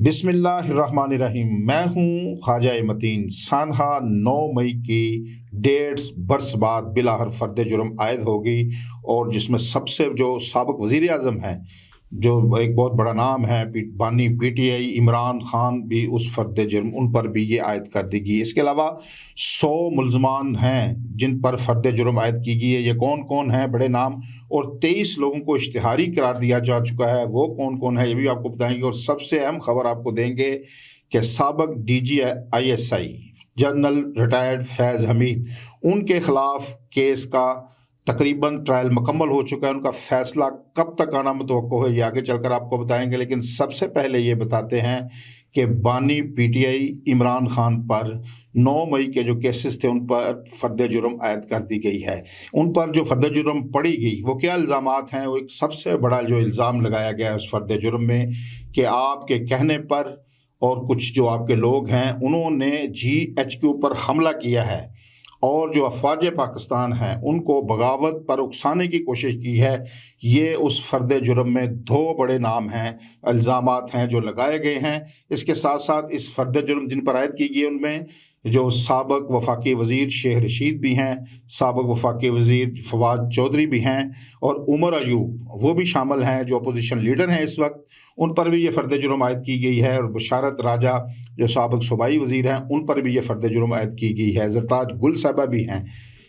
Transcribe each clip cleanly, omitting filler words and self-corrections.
बिस्मिल्लाहिर्रहमानिर्रहीम। मैं हूँ ख्वाजा मतीन। सानहा 9 मई की 1.5 बरस बाद बिलाखिर फ़र्द जुर्म आयद होगी, और जिसमें सबसे जो साबिक़ वज़ीर आज़म हैं, जो एक बहुत बड़ा नाम है, बानी PTI इमरान खान भी उस फ़र्द जुर्म, उन पर भी ये आयद कर दी गई। इसके अलावा 100 मुल्ज़मान हैं जिन पर फ़र्द जुर्म आयद की गई है। ये कौन कौन है, बड़े नाम, और 23 लोगों को इश्तिहारी करार दिया जा चुका है। वो कौन कौन है ये भी आपको बताएंगे, और सबसे अहम खबर आपको देंगे कि साबिक़ DG ISI जनरल रिटायर्ड फैज़ हमीद, उनके ख़िलाफ़ केस का तकरीबन ट्रायल मुकम्मल हो चुका है। उनका फ़ैसला कब तक आना मुतवक्को है ये आगे चलकर आपको बताएंगे, लेकिन सबसे पहले ये बताते हैं कि बानी PTI इमरान खान पर 9 मई के जो केसेस थे उन पर फ़र्द जुर्म आयद कर दी गई है। उन पर जो फ़र्द जुर्म पड़ी गई वो क्या इल्ज़ामात हैं। वो एक सबसे बड़ा जो इल्ज़ाम लगाया गया है उस फ़र्द जुर्म में कि आपके कहने पर और कुछ जो आपके लोग हैं उन्होंने GH पर हमला किया है, और जो अफवाज पाकिस्तान हैं उनको बगावत पर उकसाने की कोशिश की है। ये उस फ़र्द जुर्म में 2 बड़े नाम हैं, इल्ज़ामात हैं जो लगाए गए हैं। इसके साथ साथ इस फ़र्द जुर्म जिन पर आयद की गई उनमें जो साबिक़ वफाकी वज़ीर शेख रशीद भी हैं, साबिक़ वफाकी वज़ीर फवाद चौधरी भी हैं, और उमर अयूब वो भी शामिल हैं जो अपोजिशन लीडर हैं इस वक्त। उन पर भी ये फ़र्द जुर्म आयद की गई है, और बशारत राजा जो साबिक़ सूबाई वज़ीर हैं उन पर भी ये फ़र्द जुर्म आयद की गई है। ज़रताज गुल साहबा भी हैं,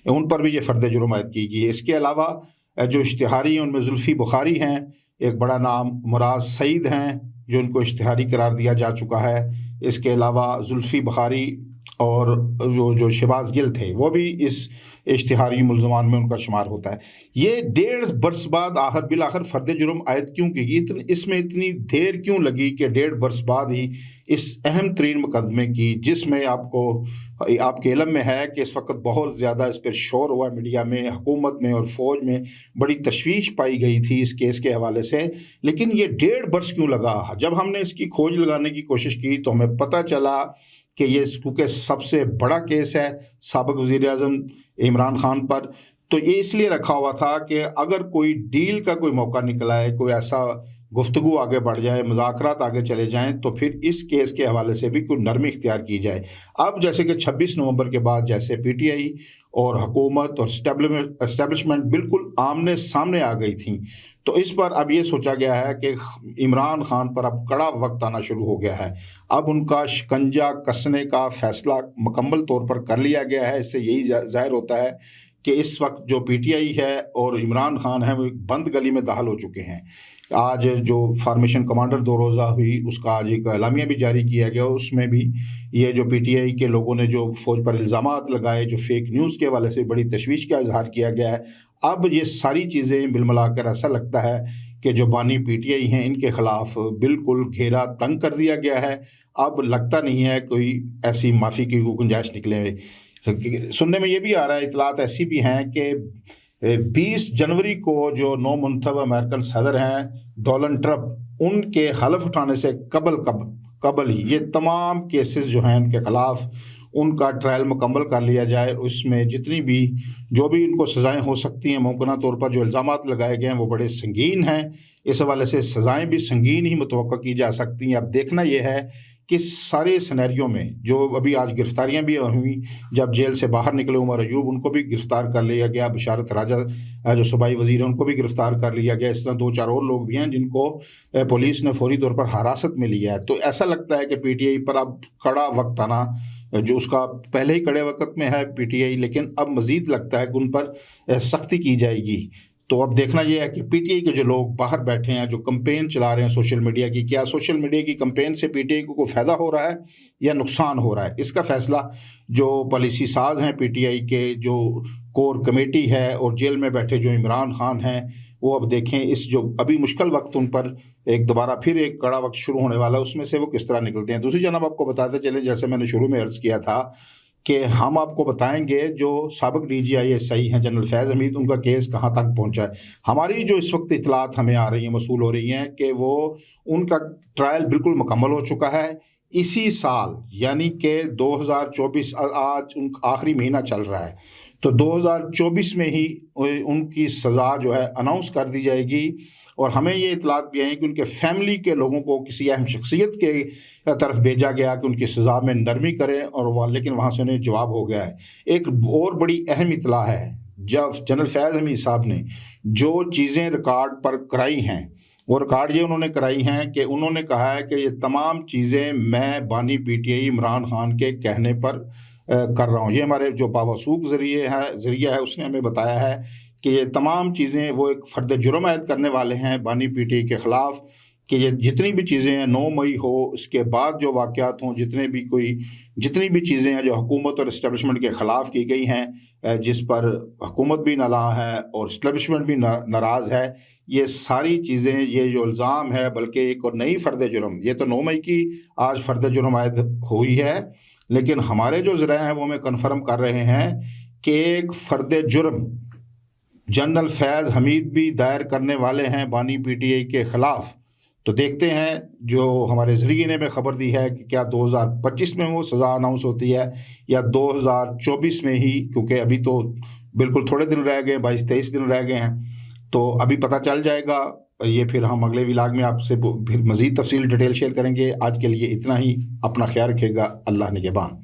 उन पर भी ये फ़र्द जुर्म आयद की गई है। इसके अलावा जो इश्तिहारी हैं उनमें जुल्फ़ी बुखारी हैं, एक बड़ा नाम मुराद सईद हैं जो उनको इश्तिहारी करार दिया जा चुका है। इसके अलावा जुल्फ़ी बुखारी और जो शहबाज गिल थे वो भी इस इश्तिहारी मुल्ज़मान में उनका शुमार होता है। ये 1.5 बरस बाद बिलाखिर फ़र्द जुर्म आयद क्यों की गई, इसमें इतनी देर क्यों लगी कि 1.5 बरस बाद ही इस अहम तरीन मुकदमे की, जिसमें आपके इल्म में है कि इस वक्त बहुत ज़्यादा इस पर शोर हुआ मीडिया में, हुकूमत में और फ़ौज में बड़ी तशवीश पाई गई थी इस केस के हवाले से। लेकिन ये 1.5 बरस क्यों लगा? जब हमने इसकी खोज लगाने की कोशिश की तो हमें पता चला कि ये क्योंकि सबसे बड़ा केस है साबिक़ वज़ीर आज़म इमरान खान पर, तो ये इसलिए रखा हुआ था कि अगर कोई डील का कोई मौका निकल आए, कोई ऐसा गुफ्तगू आगे बढ़ जाए, मुज़ाकरात आगे चले जाएं, तो फिर इस केस के हवाले से भी कोई नरमी इख्तियार की जाए। अब जैसे कि 26 नवंबर के बाद जैसे PTI और हुकूमत और एस्टेब्लिशमेंट बिल्कुल आमने सामने आ गई थी, तो इस पर अब ये सोचा गया है कि इमरान खान पर अब कड़ा वक्त आना शुरू हो गया है। अब उनका शिकंजा कसने का फ़ैसला मुकम्मल तौर पर कर लिया गया है। इससे यही ज़ाहिर होता है कि इस वक्त जो PTI है और इमरान खान है वो एक बंद गली में दाखिल हो चुके हैं। आज जो फार्मेशन कमांडर 2 रोज़ा हुई उसका आज एक एलामिया भी जारी किया गया, उसमें भी ये जो PTI के लोगों ने जो फ़ौज पर इल्ज़ामात लगाए, जो फेक न्यूज़ के हवाले से बड़ी तशवीश का इजहार किया गया है। अब ये सारी चीज़ें मिल मिलाकर ऐसा लगता है कि जो बानी PTI हैं इनके ख़िलाफ़ बिल्कुल घेरा तंग कर दिया गया है। अब लगता नहीं है कोई ऐसी माफ़ी की गुंजाइश निकले। सुनने में ये भी आ रहा है, इतलात ऐसी भी हैं कि 20 जनवरी को जो नौ मुंतखब अमेरिकन सदर हैं डोनाल्ड ट्रंप, उनके हलफ उठाने से कबल ही ये तमाम केसेस जो हैं उनके ख़िलाफ़ उनका ट्रायल मुकम्मल कर लिया जाए। उसमें जितनी भी जो भी इनको सज़ाएँ हो सकती हैं, मुमकिन तौर पर जो इल्ज़ामात लगाए गए हैं वो बड़े संगीन हैं। इस हवाले से सज़ाएँ भी संगीन ही मुतवक्का की जा सकती हैं। अब देखना यह है कि सारे सिनेरियो में जो अभी आज गिरफ्तारियां भी हुई, जब जेल से बाहर निकले उमर अयूब उनको भी गिरफ़्तार कर लिया गया, बशारत राजा जो सूबाई वज़ीर हैं उनको भी गिरफ़्तार कर लिया गया। इस तरह 2-4 और लोग भी हैं जिनको पुलिस ने फौरी तौर पर हिरासत में लिया है। तो ऐसा लगता है कि PTI पर अब कड़ा वक्त आना, जो उसका पहले ही कड़े वक्त में है PTI, लेकिन अब मज़ीद लगता है कि उन पर सख्ती की जाएगी। तो अब देखना यह है कि PTI के जो लोग बाहर बैठे हैं, जो कैंपेन चला रहे हैं सोशल मीडिया की, क्या सोशल मीडिया की कैंपेन से PTI को कोई फ़ायदा हो रहा है या नुकसान हो रहा है? इसका फ़ैसला जो पॉलिसी साज हैं PTI के, जो कोर कमेटी है और जेल में बैठे जो इमरान खान हैं, वो अब देखें इस जो अभी मुश्किल वक्त उन पर एक दोबारा फिर एक कड़ा वक्त शुरू होने वाला है, उसमें से वो किस तरह निकलते हैं। दूसरी जानब आपको बताते चलें, जैसे मैंने शुरू में अर्ज़ किया था कि हम आपको बताएंगे जो साबिक़ DG ISI हैं जनरल फैज़ हमीद, उनका केस कहाँ तक पहुँचा है। हमारी जो इस वक्त इतलात हमें आ रही हैं, मसूल हो रही हैं कि वो उनका ट्रायल बिल्कुल मुकम्मल हो चुका है। इसी साल यानी कि 2024, आज आखिरी महीना चल रहा है, तो 2024 में ही उनकी सज़ा जो है अनाउंस कर दी जाएगी। اور ہمیں یہ اطلاعات بھی ہیں کہ ان کے فیملی کے لوگوں کو کسی اہم شخصیت کے طرف بھیجا گیا کہ ان کی سزا میں نرمی کریں، اور وہ لیکن وہاں سے انہیں جواب ہو گیا ہے۔ ایک اور بڑی اہم اطلاع ہے، جب جنرل فیاض حمید صاحب نے جو چیزیں ریکارڈ پر کرائی ہیں، وہ ریکارڈ یہ انہوں نے کرائی ہیں کہ انہوں نے کہا ہے کہ یہ تمام چیزیں میں بانی P T I Imran Khan کے کہنے پر کر رہا ہوں۔ یہ ہمارے جو باوثوق ذریعہ ہے اس نے ہمیں بتایا ہے کہ یہ تمام چیزیں وہ ایک فرد جرم عائد کرنے والے ہیں بانی پی ٹی آئی کے خلاف، کہ یہ جتنی بھی چیزیں ہیں 9 مئی ہو اس کے بعد جو واقعات ہوں، جتنی بھی چیزیں ہیں جو حکومت اور اسٹیبلشمنٹ کے خلاف کی گئی ہیں، جس پر حکومت بھی نالاں ہے اور اسٹیبلشمنٹ بھی ناراض ہے، یہ ساری چیزیں، یہ جو الزام ہے، بلکہ ایک اور نئی فرد جرم، یہ تو 9 مئی کی آج فرد جرم عائد ہوئی ہے، لیکن ہمارے جو ذرائع ہیں وہ ہمیں کنفرم کر رہے ہیں کہ ایک فرد جرم جنرل فیاض حمید بھی دائر کرنے والے ہیں بانی پی ٹی آئی کے خلاف۔ تو دیکھتے ہیں، جو ہمارے ذریعے نے خبر دی ہے کہ کیا 2025 میں وہ سزا اناؤنس ہوتی ہے یا 2024 میں ہی، کیونکہ ابھی تو بالکل تھوڑے دن رہ گئے، 22-23 دن رہ گئے ہیں، تو ابھی پتہ چل جائے گا۔ یہ پھر ہم اگلے ولاگ میں آپ سے پھر مزید تفصیل ڈیٹیل شیئر کریں گے۔ آج کے لیے اتنا ہی، اپنا خیال رکھے گا، اللہ نگہبان۔